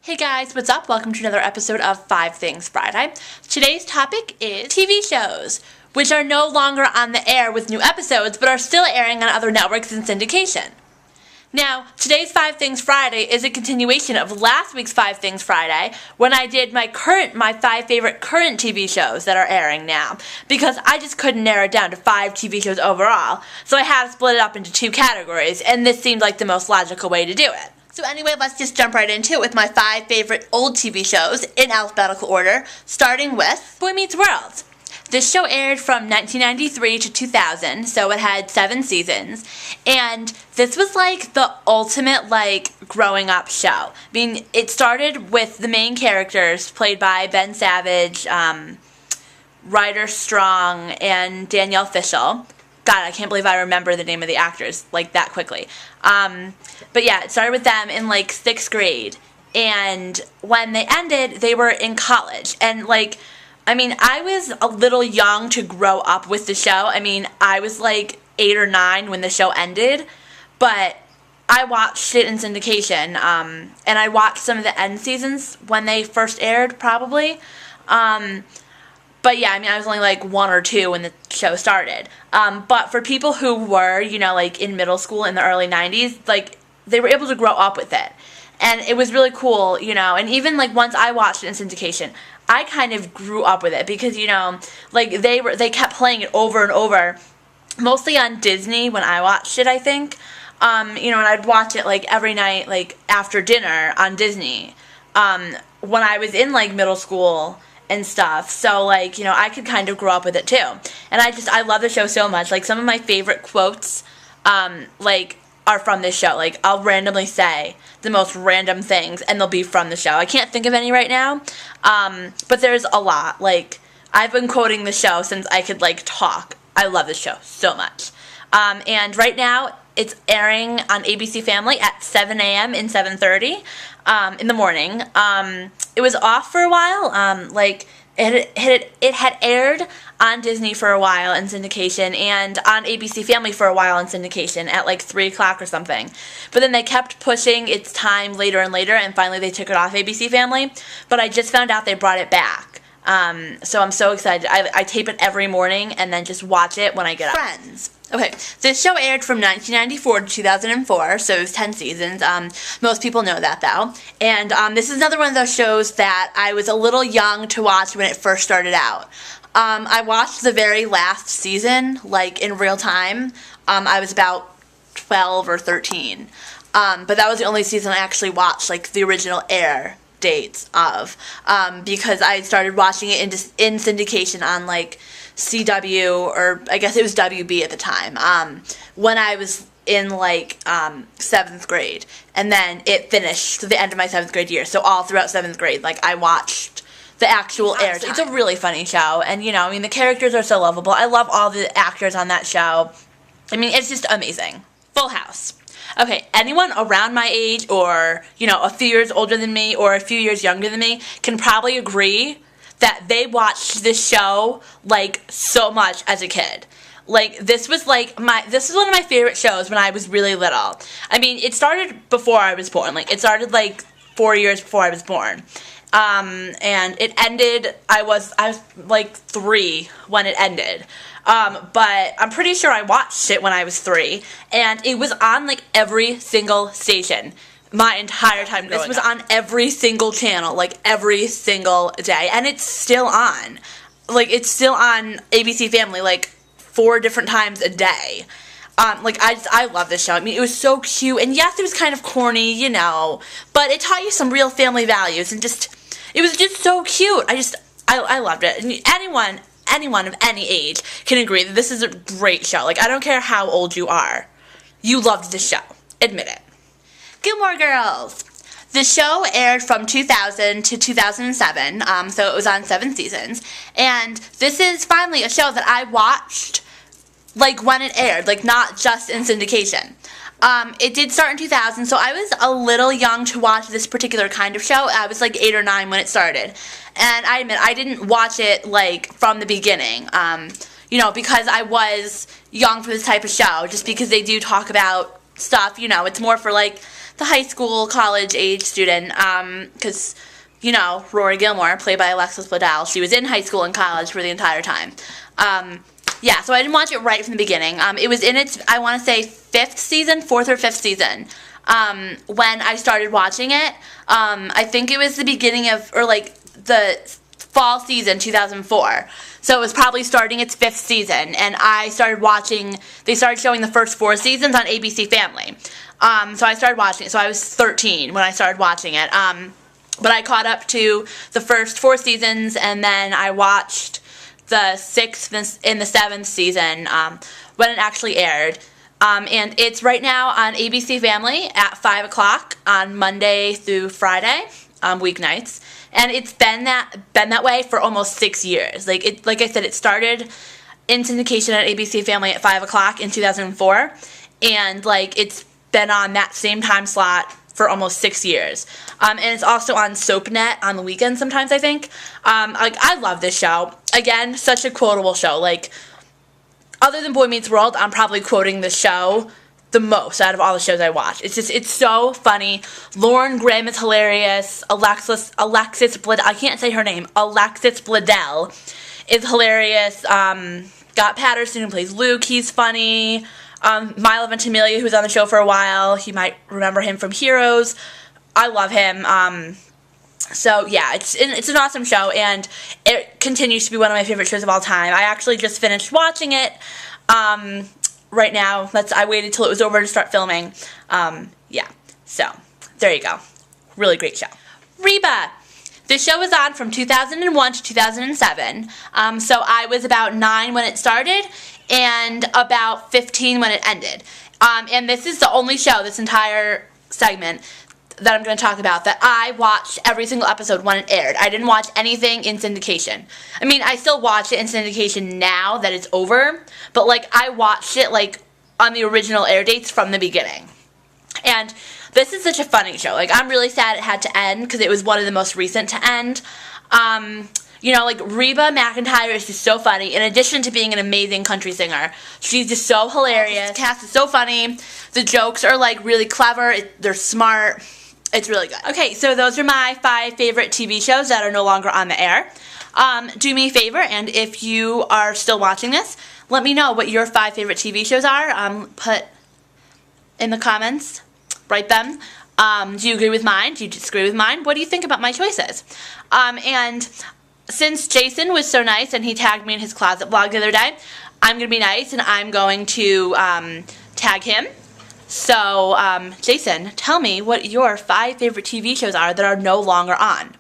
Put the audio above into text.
Hey guys, what's up? Welcome to another episode of 5 Things Friday. Today's topic is TV shows, which are no longer on the air with new episodes, but are still airing on other networks in syndication. Now, today's 5 Things Friday is a continuation of last week's 5 Things Friday, when I did my 5 favorite current TV shows that are airing now, because I just couldn't narrow it down to 5 TV shows overall, so I had to split it up into 2 categories, and this seemed like the most logical way to do it. So anyway, let's just jump right into it with my 5 favorite old TV shows in alphabetical order, starting with Boy Meets World. This show aired from 1993 to 2000, so it had 7 seasons, and this was like the ultimate growing up show. I mean, it started with the main characters played by Ben Savage, Ryder Strong, and Danielle Fishel. God, I can't believe I remember the name of the actors that quickly. But yeah, it started with them in 6th grade, and when they ended, they were in college, and I was a little young to grow up with the show. I mean, I was 8 or 9 when the show ended, but I watched it in syndication, and I watched some of the end seasons when they first aired, probably. But yeah, I mean, I was only 1 or 2 when the show started. But for people who were, in middle school in the early 90s, they were able to grow up with it. And it was really cool, and even once I watched it in syndication, I kind of grew up with it because, they kept playing it over and over, mostly on Disney when I watched it, I think. And I'd watch it every night, after dinner on Disney, when I was in middle school and stuff. So I could kind of grow up with it too. And I love the show so much. Some of my favorite quotes, are from this show. I'll randomly say the most random things, and they'll be from the show. I can't think of any right now, but there's a lot. I've been quoting the show since I could, talk. I love this show so much. And right now, it's airing on ABC Family at 7 a.m. and 7:30 in the morning. It was off for a while. It had aired on Disney for a while in syndication and on ABC Family for a while in syndication at 3 o'clock or something. But then they kept pushing its time later and later, and finally they took it off ABC Family. But I just found out they brought it back. So I'm so excited. I tape it every morning and then just watch it when I get up. Friends. Okay, this show aired from 1994 to 2004, so it was 10 seasons. Most people know that, though. And this is another one of those shows that I was a little young to watch when it first started out. I watched the very last season, in real time. I was about 12 or 13. But that was the only season I actually watched, the original air dates of, because I started watching it in syndication on, CW, or I guess it was WB at the time, when I was in 7th grade, and then it finished to the end of my 7th grade year, so all throughout 7th grade, I watched the actual air time. It's a really funny show, and the characters are so lovable. I love all the actors on that show. I mean, it's just amazing. Full House. Okay, anyone around my age, or, a few years older than me, or a few years younger than me, can probably agree that they watched this show, so much as a kid. This was, this is one of my favorite shows when I was really little. I mean, it started before I was born. It started, 4 years before I was born. And it ended, I was 3 when it ended. But I'm pretty sure I watched it when I was 3. And it was on, every single station my entire time growing up. This was on every single channel, every single day. And it's still on. It's still on ABC Family, 4 different times a day. I love this show. I mean, it was so cute. And yes, it was kind of corny, but it taught you some real family values. And it was just so cute. I loved it. And anyone of any age can agree that this is a great show. I don't care how old you are. You loved this show. Admit it. Gilmore Girls. The show aired from 2000 to 2007, so it was on 7 seasons. And this is finally a show that I watched, when it aired, not just in syndication. It did start in 2000, so I was a little young to watch this particular kind of show. I was 8 or 9 when it started. And I admit, I didn't watch it, from the beginning, because I was young for this type of show, just because they do talk about stuff, it's more for, the high school, college age student, because, you know, Rory Gilmore, played by Alexis Bledel, she was in high school and college for the entire time. Yeah, so I didn't watch it right from the beginning. It was in its, I want to say, 5th season, 4th or 5th season, when I started watching it. I think it was the beginning of, or like, the fall season, 2004. So it was probably starting its 5th season, and I started watching, they started showing the first 4 seasons on ABC Family. So I started watching it, so I was 13 when I started watching it. But I caught up to the first 4 seasons, and then I watched the 6th and the 7th season when it actually aired. And it's right now on ABC Family at 5 o'clock on Monday through Friday, weeknights. And it's been that way for almost 6 years. Like I said, it started in syndication at ABC Family at 5 o'clock in 2004. And like it's been on that same time slot for almost 6 years. And it's also on SoapNet on the weekends sometimes, I think. Like, I love this show. Again, such a quotable show. Like, other than Boy Meets World, I'm probably quoting this show the most out of all the shows I watch. It's so funny. Lauren Graham is hilarious. Alexis Bledel, I can't say her name. Alexis Bledel is hilarious. Scott Patterson, who plays Luke, he's funny. Milo Ventimiglia, who's on the show for a while, you might remember him from Heroes. I love him. So yeah, it's an awesome show, and it continues to be one of my favorite shows of all time. I actually just finished watching it right now. I waited till it was over to start filming. Yeah, so there you go. Really great show. Reba. This show was on from 2001 to 2007. So I was about 9 when it started, and about 15 when it ended. And this is the only show, this entire segment, that I'm going to talk about, that I watched every single episode when it aired. I didn't watch anything in syndication. I mean, I still watch it in syndication now that it's over, but like I watched it like on the original air dates from the beginning. And this is such a funny show. Like, I'm really sad it had to end because it was one of the most recent to end. You know, like, Reba McEntire is just so funny. In addition to being an amazing country singer, she's just so hilarious. The cast is so funny. The jokes are, like, really clever. They're smart. It's really good. Okay, so those are my 5 favorite TV shows that are no longer on the air. Do me a favor, and if you are still watching this, let me know what your 5 favorite TV shows are. Put in the comments. Write them. Do you agree with mine? Do you disagree with mine? What do you think about my choices? And since Jason was so nice and he tagged me in his closet vlog the other day, I'm going to be nice and I'm going to tag him. So, Jason, tell me what your 5 favorite TV shows are that are no longer on.